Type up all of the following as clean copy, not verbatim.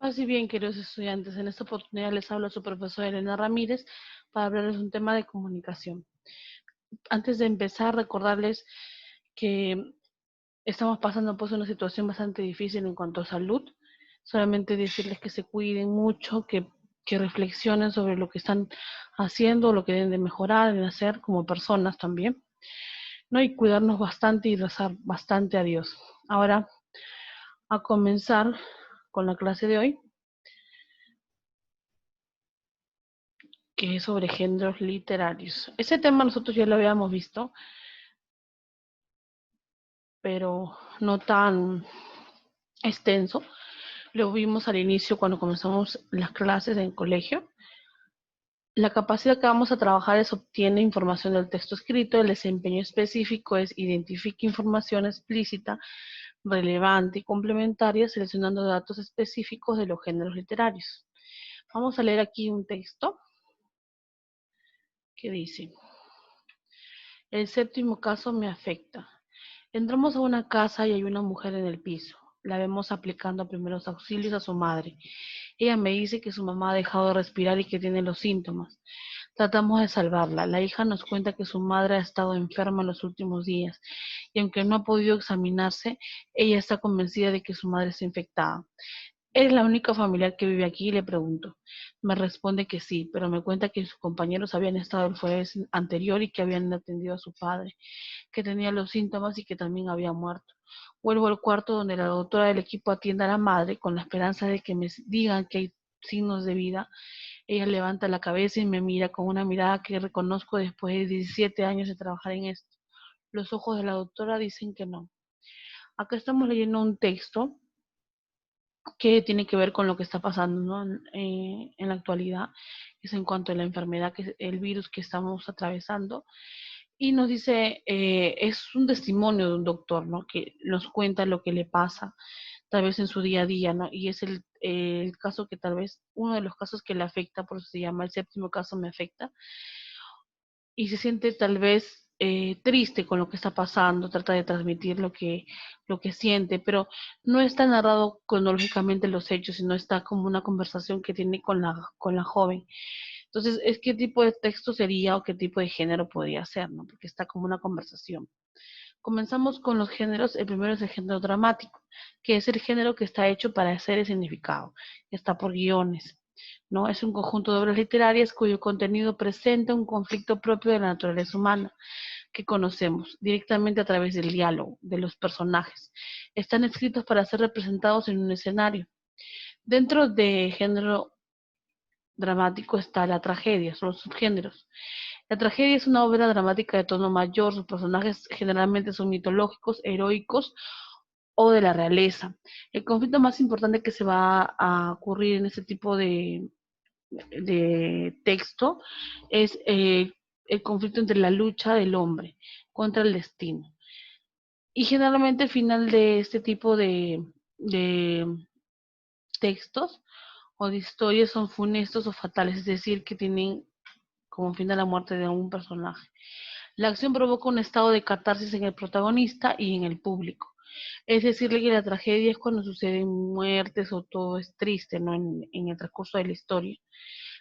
Así bien, queridos estudiantes, en esta oportunidad les habla su profesora Elena Ramírez para hablarles un tema de comunicación. Antes de empezar, recordarles que estamos pasando pues una situación bastante difícil en cuanto a salud. Solamente decirles que se cuiden mucho, que reflexionen sobre lo que están haciendo, lo que deben de mejorar, de hacer como personas también, ¿no? Y cuidarnos bastante y rezar bastante a Dios. Ahora, a comenzar con la clase de hoy, que es sobre géneros literarios. Ese tema nosotros ya lo habíamos visto, pero no tan extenso. Lo vimos al inicio cuando comenzamos las clases en colegio. La capacidad que vamos a trabajar es obtiene información del texto escrito, el desempeño específico es identifica información explícita, relevante y complementaria, seleccionando datos específicos de los géneros literarios. Vamos a leer aquí un texto que dice: el séptimo caso me afecta. Entramos a una casa y hay una mujer en el piso. La vemos aplicando primeros auxilios a su madre. Ella me dice que su mamá ha dejado de respirar y que tiene los síntomas. Tratamos de salvarla. La hija nos cuenta que su madre ha estado enferma en los últimos días y aunque no ha podido examinarse, ella está convencida de que su madre está infectada. ¿Eres la única familiar que vive aquí? Le pregunto. Me responde que sí, pero me cuenta que sus compañeros habían estado el jueves anterior y que habían atendido a su padre, que tenía los síntomas y que también había muerto. Vuelvo al cuarto donde la doctora del equipo atiende a la madre con la esperanza de que me digan que hay signos de vida. Ella levanta la cabeza y me mira con una mirada que reconozco después de 17 años de trabajar en esto. Los ojos de la doctora dicen que no. Acá estamos leyendo un texto que tiene que ver con lo que está pasando, ¿no? En la actualidad, es en cuanto a la enfermedad, que el virus que estamos atravesando. Y nos dice, es un testimonio de un doctor, ¿no? Que nos cuenta lo que le pasa, tal vez en su día a día, ¿no? Y es el caso que tal vez, uno de los casos que le afecta, por eso se llama el séptimo caso me afecta, y se siente tal vez triste con lo que está pasando, trata de transmitir lo que siente, pero no está narrado cronológicamente los hechos, sino está como una conversación que tiene con la joven. Entonces, es qué tipo de texto sería o qué tipo de género podría ser, ¿no? Porque está como una conversación. Comenzamos con los géneros. El primero es el género dramático, que es el género que está hecho para hacer el significado, está por guiones, ¿no? Es un conjunto de obras literarias cuyo contenido presenta un conflicto propio de la naturaleza humana que conocemos directamente a través del diálogo de los personajes. Están escritos para ser representados en un escenario. Dentro de género dramático está la tragedia, son los subgéneros. La tragedia es una obra dramática de tono mayor, sus personajes generalmente son mitológicos, heroicos o de la realeza. El conflicto más importante que se va a ocurrir en este tipo de texto es el conflicto entre la lucha del hombre contra el destino. Y generalmente el final de este tipo de textos o de historias son funestos o fatales, es decir, que tienen como fin de la muerte de algún personaje. La acción provoca un estado de catarsis en el protagonista y en el público. Es decirle que la tragedia es cuando suceden muertes o todo es triste, ¿no? En el transcurso de la historia.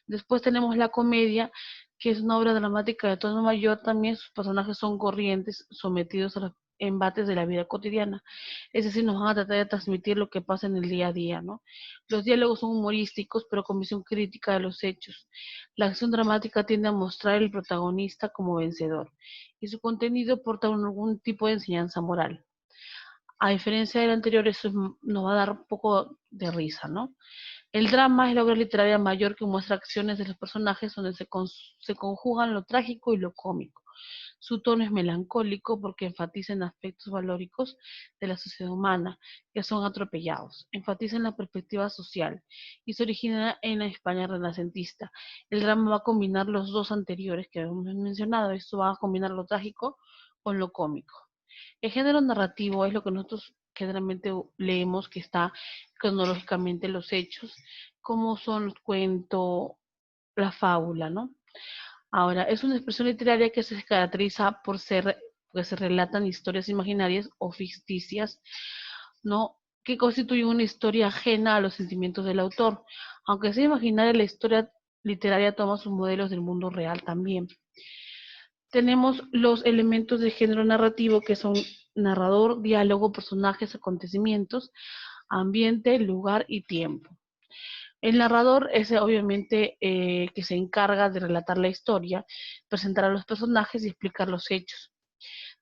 Después tenemos la comedia, que es una obra dramática de tono mayor. También sus personajes son corrientes, sometidos a los embates de la vida cotidiana. Es decir, nos van a tratar de transmitir lo que pasa en el día a día, ¿no? Los diálogos son humorísticos, pero con visión crítica de los hechos. La acción dramática tiende a mostrar al protagonista como vencedor, y su contenido porta algún tipo de enseñanza moral. A diferencia del anterior, eso nos va a dar un poco de risa, ¿no? El drama es la obra literaria mayor que muestra acciones de los personajes donde se conjugan lo trágico y lo cómico. Su tono es melancólico porque enfatiza en aspectos valóricos de la sociedad humana que son atropellados. Enfatiza en la perspectiva social y se origina en la España renacentista. El drama va a combinar los dos anteriores que hemos mencionado. Esto va a combinar lo trágico con lo cómico. El género narrativo es lo que nosotros generalmente leemos, que está cronológicamente los hechos, como son los cuentos, la fábula, ¿no? Ahora, es una expresión literaria que se caracteriza por ser, pues se relatan historias imaginarias o ficticias, ¿no? que constituye una historia ajena a los sentimientos del autor, aunque sea imaginaria, la historia literaria toma sus modelos del mundo real también. Tenemos los elementos de género narrativo que son narrador, diálogo, personajes, acontecimientos, ambiente, lugar y tiempo. El narrador es obviamente que se encarga de relatar la historia, presentar a los personajes y explicar los hechos.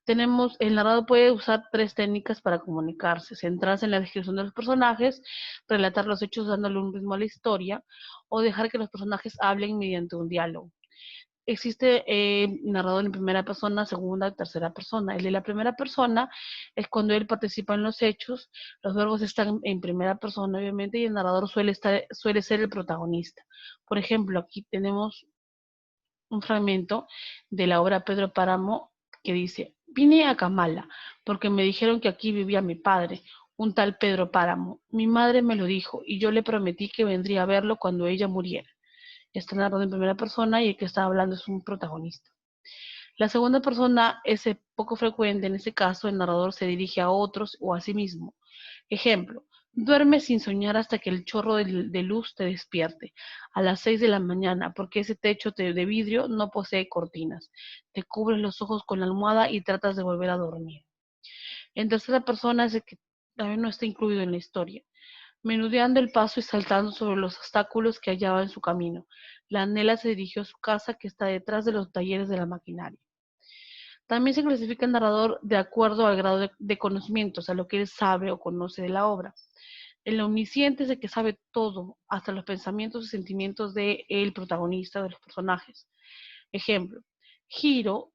El narrador puede usar tres técnicas para comunicarse: centrarse en la descripción de los personajes, relatar los hechos dándole un ritmo a la historia, o dejar que los personajes hablen mediante un diálogo. Existe narrador en primera persona, segunda, tercera persona. El de la primera persona es cuando él participa en los hechos, los verbos están en primera persona, obviamente, y el narrador suele ser el protagonista. Por ejemplo, aquí tenemos un fragmento de la obra Pedro Páramo que dice: vine a Camala porque me dijeron que aquí vivía mi padre, un tal Pedro Páramo. Mi madre me lo dijo y yo le prometí que vendría a verlo cuando ella muriera. Está narrado en primera persona y el que está hablando es un protagonista. La segunda persona es poco frecuente. En este caso el narrador se dirige a otros o a sí mismo. Ejemplo: duerme sin soñar hasta que el chorro de luz te despierte a las 6 de la mañana, porque ese techo de vidrio no posee cortinas. Te cubres los ojos con la almohada y tratas de volver a dormir. En tercera persona es el que también no está incluido en la historia, menudeando el paso y saltando sobre los obstáculos que hallaba en su camino. La Nela se dirigió a su casa, que está detrás de los talleres de la maquinaria. También se clasifica el narrador de acuerdo al grado de conocimientos, a lo que él sabe o conoce de la obra. El omnisciente es el que sabe todo, hasta los pensamientos y sentimientos del protagonista, de los personajes. Ejemplo: Giro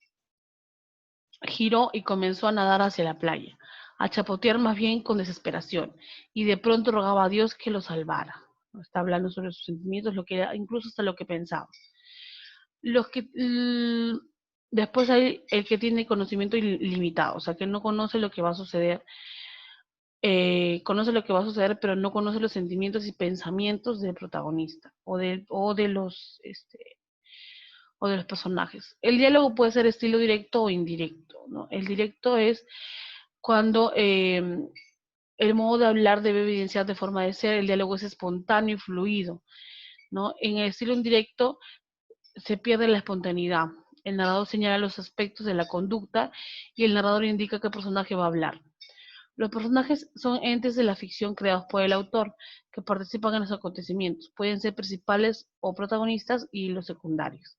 giró y comenzó a nadar hacia la playa, a chapotear más bien con desesperación, y de pronto rogaba a Dios que lo salvara. Está hablando sobre sus sentimientos, lo que era, incluso hasta lo que pensaba. Los que Después hay el que tiene conocimiento ilimitado, o sea, que no conoce lo que va a suceder, conoce lo que va a suceder, pero no conoce los sentimientos y pensamientos del protagonista o de los personajes. El diálogo puede ser estilo directo o indirecto, ¿no? El directo es cuando el modo de hablar debe evidenciar de forma de ser, el diálogo es espontáneo y fluido, ¿no? En el estilo indirecto se pierde la espontaneidad. El narrador señala los aspectos de la conducta y el narrador indica qué personaje va a hablar. Los personajes son entes de la ficción creados por el autor, que participan en los acontecimientos. Pueden ser principales o protagonistas y los secundarios.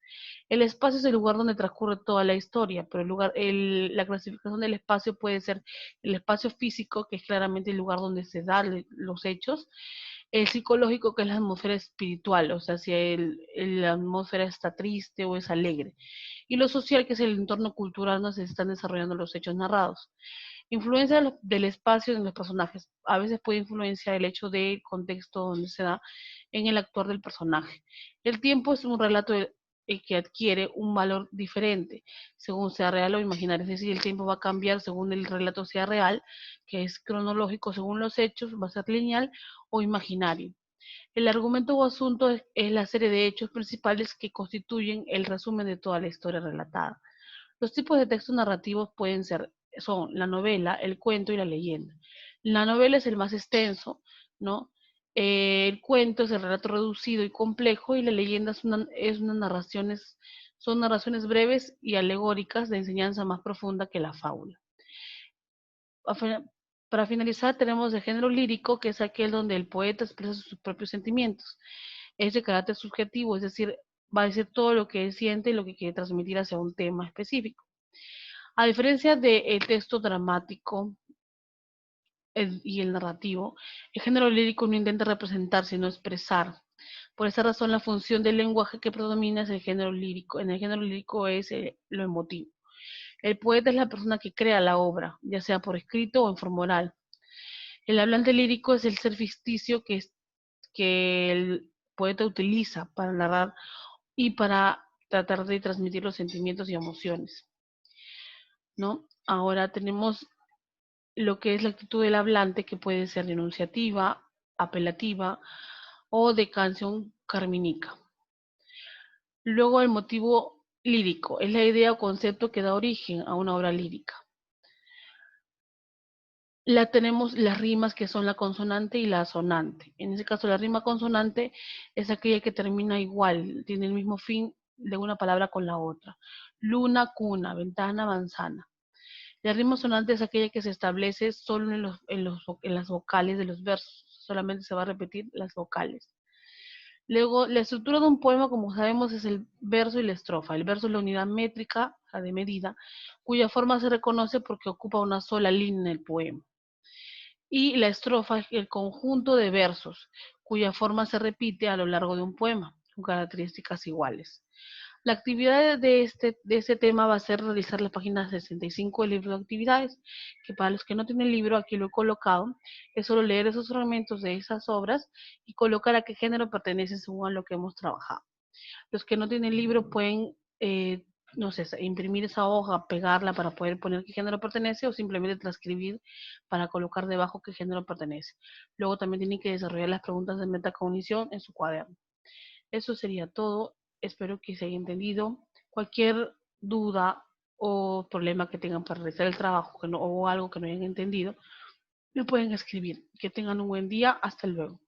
El espacio es el lugar donde transcurre toda la historia, pero la clasificación del espacio puede ser el espacio físico, que es claramente el lugar donde se dan los hechos; el psicológico, que es la atmósfera espiritual, o sea, si la atmósfera está triste o es alegre; y lo social, que es el entorno cultural donde se están desarrollando los hechos narrados. Influencia del espacio en los personajes. A veces puede influenciar el hecho del contexto donde se da en el actuar del personaje. El tiempo es un relato que adquiere un valor diferente según sea real o imaginario. Es decir, el tiempo va a cambiar según el relato sea real, que es cronológico según los hechos, va a ser lineal o imaginario. El argumento o asunto es la serie de hechos principales que constituyen el resumen de toda la historia relatada. Los tipos de textos narrativos son la novela, el cuento y la leyenda. La novela es el más extenso, ¿no? El cuento es el relato reducido y complejo, y la leyenda son narraciones breves y alegóricas de enseñanza más profunda que la fábula. Para finalizar, tenemos el género lírico, que es aquel donde el poeta expresa sus propios sentimientos. Es de carácter subjetivo, es decir, va a decir todo lo que él siente y lo que quiere transmitir hacia un tema específico. A diferencia del texto dramático y el narrativo, el género lírico no intenta representar, sino expresar. Por esa razón, la función del lenguaje que predomina es el género lírico. En el género lírico es lo emotivo. El poeta es la persona que crea la obra, ya sea por escrito o en forma oral. El hablante lírico es el ser ficticio que el poeta utiliza para narrar y para tratar de transmitir los sentimientos y emociones, ¿no? Ahora tenemos lo que es la actitud del hablante, que puede ser denunciativa, apelativa o de canción carmínica. Luego, el motivo lírico es la idea o concepto que da origen a una obra lírica. tenemos las rimas que son la consonante y la asonante. En ese caso, la rima consonante es aquella que termina igual, tiene el mismo fin de una palabra con la otra. Luna, cuna, ventana, manzana. La rima sonante es aquella que se establece solo en las vocales de los versos, solamente se va a repetir las vocales. Luego, la estructura de un poema, como sabemos, es el verso y la estrofa. El verso es la unidad métrica, la de medida, cuya forma se reconoce porque ocupa una sola línea en el poema. Y la estrofa es el conjunto de versos, cuya forma se repite a lo largo de un poema, con características iguales. La actividad de este tema va a ser realizar la página 65 del libro de actividades, que para los que no tienen el libro, aquí lo he colocado, es solo leer esos fragmentos de esas obras y colocar a qué género pertenece según a lo que hemos trabajado. Los que no tienen el libro pueden, no sé, imprimir esa hoja, pegarla para poder poner qué género pertenece o simplemente transcribir para colocar debajo qué género pertenece. Luego también tienen que desarrollar las preguntas de metacognición en su cuaderno. Eso sería todo. Espero que se haya entendido. Cualquier duda o problema que tengan para realizar el trabajo o algo que no hayan entendido, me pueden escribir. Que tengan un buen día. Hasta luego.